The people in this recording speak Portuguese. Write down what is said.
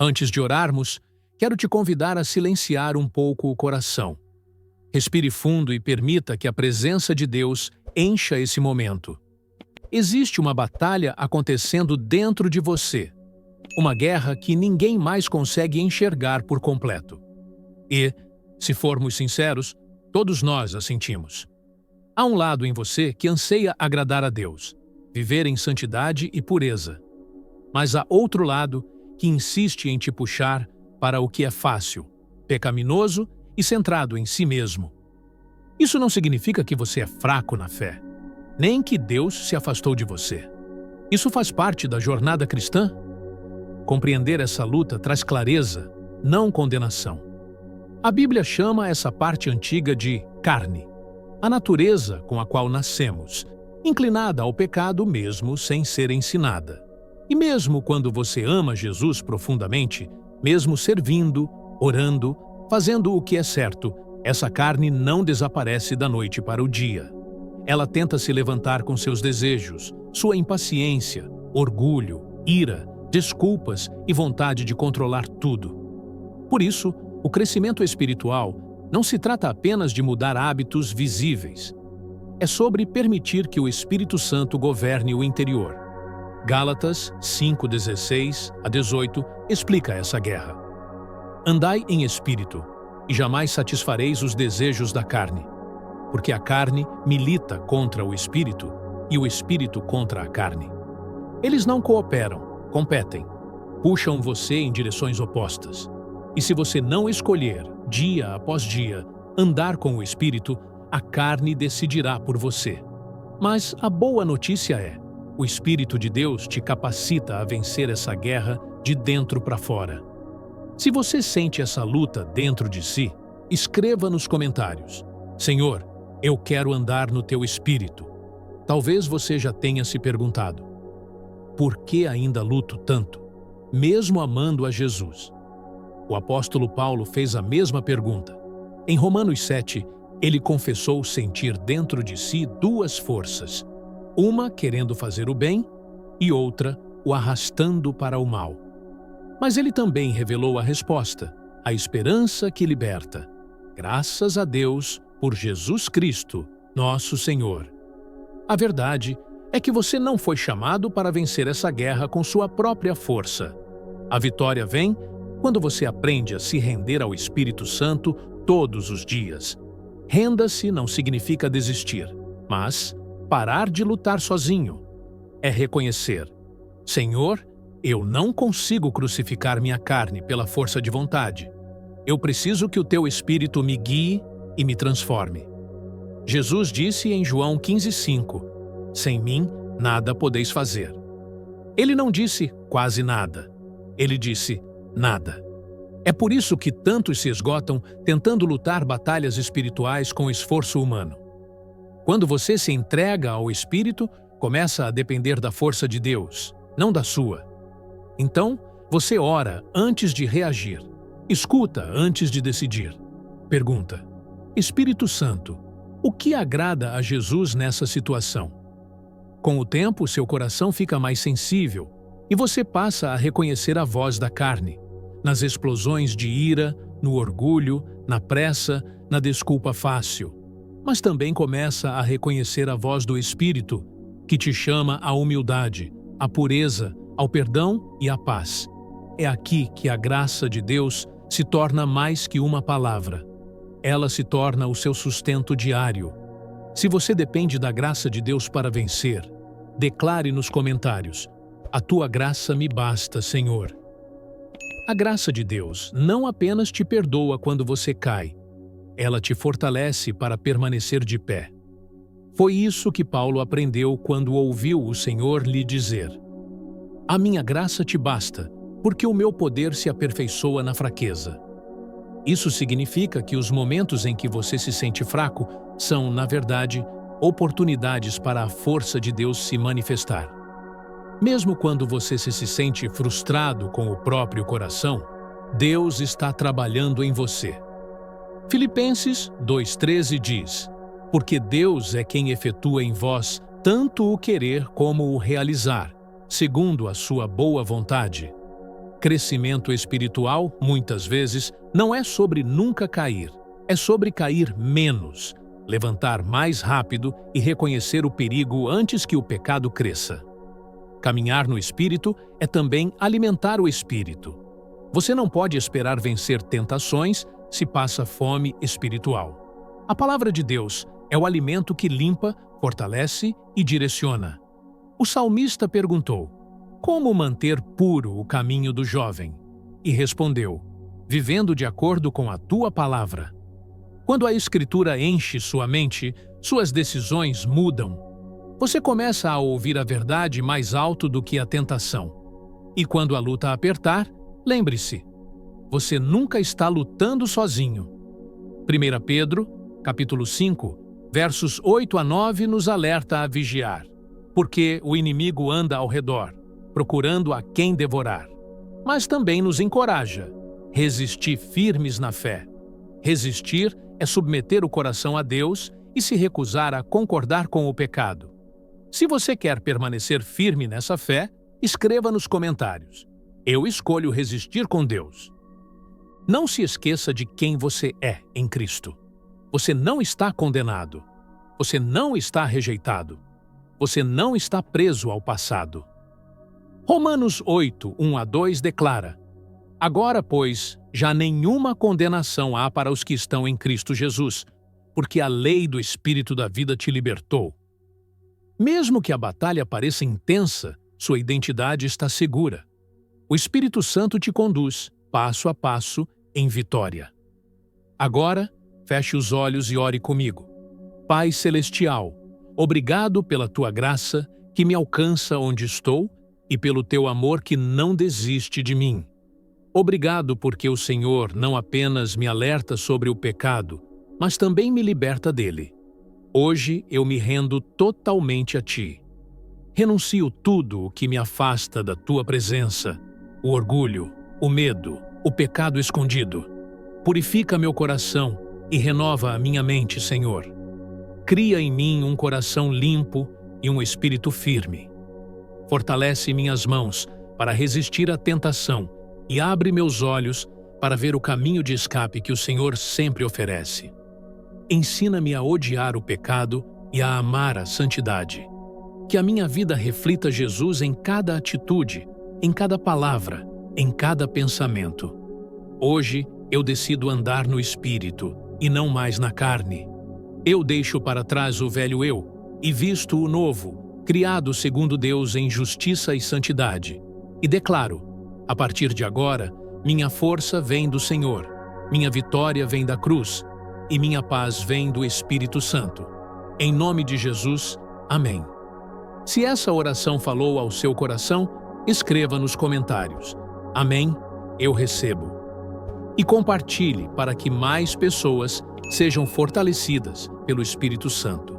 Antes de orarmos, quero te convidar a silenciar um pouco o coração. Respire fundo e permita que a presença de Deus encha esse momento. Existe uma batalha acontecendo dentro de você. Uma guerra que ninguém mais consegue enxergar por completo. E, se formos sinceros, todos nós a sentimos. Há um lado em você que anseia agradar a Deus, viver em santidade e pureza. Mas há outro lado que insiste em te puxar para o que é fácil, pecaminoso e centrado em si mesmo. Isso não significa que você é fraco na fé, nem que Deus se afastou de você. Isso faz parte da jornada cristã. Compreender essa luta traz clareza, não condenação. A Bíblia chama essa parte antiga de carne, a natureza com a qual nascemos, inclinada ao pecado mesmo sem ser ensinada. E mesmo quando você ama Jesus profundamente, mesmo servindo, orando, fazendo o que é certo, essa carne não desaparece da noite para o dia. Ela tenta se levantar com seus desejos, sua impaciência, orgulho, ira, desculpas e vontade de controlar tudo. Por isso, o crescimento espiritual não se trata apenas de mudar hábitos visíveis. É sobre permitir que o Espírito Santo governe o interior. Gálatas 5:16-18 explica essa guerra. Andai em espírito, e jamais satisfareis os desejos da carne, porque a carne milita contra o espírito e o espírito contra a carne. Eles não cooperam, competem, puxam você em direções opostas. E se você não escolher, dia após dia, andar com o espírito, a carne decidirá por você. Mas a boa notícia é: o Espírito de Deus te capacita a vencer essa guerra de dentro para fora. Se você sente essa luta dentro de si, escreva nos comentários: Senhor, eu quero andar no teu Espírito. Talvez você já tenha se perguntado: por que ainda luto tanto, mesmo amando a Jesus? O apóstolo Paulo fez a mesma pergunta. Em Romanos 7, ele confessou sentir dentro de si duas forças, uma querendo fazer o bem e outra o arrastando para o mal. Mas ele também revelou a resposta, a esperança que liberta. Graças a Deus por Jesus Cristo, nosso Senhor. A verdade é que você não foi chamado para vencer essa guerra com sua própria força. A vitória vem quando você aprende a se render ao Espírito Santo todos os dias. Renda-se não significa desistir, mas parar de lutar sozinho. É reconhecer: Senhor, eu não consigo crucificar minha carne pela força de vontade. Eu preciso que o teu Espírito me guie e me transforme. Jesus disse em João 15:5, sem mim nada podeis fazer. Ele não disse quase nada. Ele disse nada. É por isso que tantos se esgotam tentando lutar batalhas espirituais com esforço humano. Quando você se entrega ao Espírito, começa a depender da força de Deus, não da sua. Então, você ora antes de reagir, escuta antes de decidir. Pergunta: Espírito Santo, o que agrada a Jesus nessa situação? Com o tempo, seu coração fica mais sensível e você passa a reconhecer a voz da carne, nas explosões de ira, no orgulho, na pressa, na desculpa fácil. Mas também começa a reconhecer a voz do Espírito, que te chama à humildade, à pureza, ao perdão e à paz. É aqui que a graça de Deus se torna mais que uma palavra. Ela se torna o seu sustento diário. Se você depende da graça de Deus para vencer, declare nos comentários: a tua graça me basta, Senhor. A graça de Deus não apenas te perdoa quando você cai, ela te fortalece para permanecer de pé. Foi isso que Paulo aprendeu quando ouviu o Senhor lhe dizer: a minha graça te basta, porque o meu poder se aperfeiçoa na fraqueza. Isso significa que os momentos em que você se sente fraco são, na verdade, oportunidades para a força de Deus se manifestar. Mesmo quando você se sente frustrado com o próprio coração, Deus está trabalhando em você. Filipenses 2:13 diz: porque Deus é quem efetua em vós tanto o querer como o realizar, segundo a sua boa vontade. Crescimento espiritual, muitas vezes, não é sobre nunca cair, é sobre cair menos, levantar mais rápido e reconhecer o perigo antes que o pecado cresça. Caminhar no Espírito é também alimentar o Espírito. Você não pode esperar vencer tentações se passa fome espiritual. A palavra de Deus é o alimento que limpa, fortalece e direciona. O salmista perguntou: como manter puro o caminho do jovem? E respondeu: vivendo de acordo com a tua palavra. Quando a Escritura enche sua mente, suas decisões mudam. Você começa a ouvir a verdade mais alto do que a tentação. E quando a luta apertar, lembre-se, você nunca está lutando sozinho. 1 Pedro, capítulo 5, versos 8 a 9 nos alerta a vigiar, porque o inimigo anda ao redor, procurando a quem devorar. Mas também nos encoraja: resistir firmes na fé. Resistir é submeter o coração a Deus e se recusar a concordar com o pecado. Se você quer permanecer firme nessa fé, escreva nos comentários: eu escolho resistir com Deus. Não se esqueça de quem você é em Cristo. Você não está condenado. Você não está rejeitado. Você não está preso ao passado. Romanos 8, 1 a 2 declara: agora, pois, já nenhuma condenação há para os que estão em Cristo Jesus, porque a lei do Espírito da vida te libertou. Mesmo que a batalha pareça intensa, sua identidade está segura. O Espírito Santo te conduz, passo a passo, em vitória. Agora, feche os olhos e ore comigo. Pai Celestial, obrigado pela tua graça que me alcança onde estou e pelo teu amor que não desiste de mim. Obrigado porque o Senhor não apenas me alerta sobre o pecado, mas também me liberta dele. Hoje eu me rendo totalmente a ti. Renuncio tudo o que me afasta da tua presença, o orgulho, o medo, o pecado escondido. Purifica meu coração e renova a minha mente, Senhor. Cria em mim um coração limpo e um espírito firme. Fortalece minhas mãos para resistir à tentação e abre meus olhos para ver o caminho de escape que o Senhor sempre oferece. Ensina-me a odiar o pecado e a amar a santidade. Que a minha vida reflita Jesus em cada atitude, em cada palavra, em cada pensamento. Hoje eu decido andar no Espírito e não mais na carne. Eu deixo para trás o velho eu e visto o novo, criado segundo Deus em justiça e santidade. E declaro: a partir de agora, minha força vem do Senhor, minha vitória vem da cruz e minha paz vem do Espírito Santo. Em nome de Jesus, amém. Se essa oração falou ao seu coração, escreva nos comentários: amém, eu recebo. E compartilhe para que mais pessoas sejam fortalecidas pelo Espírito Santo.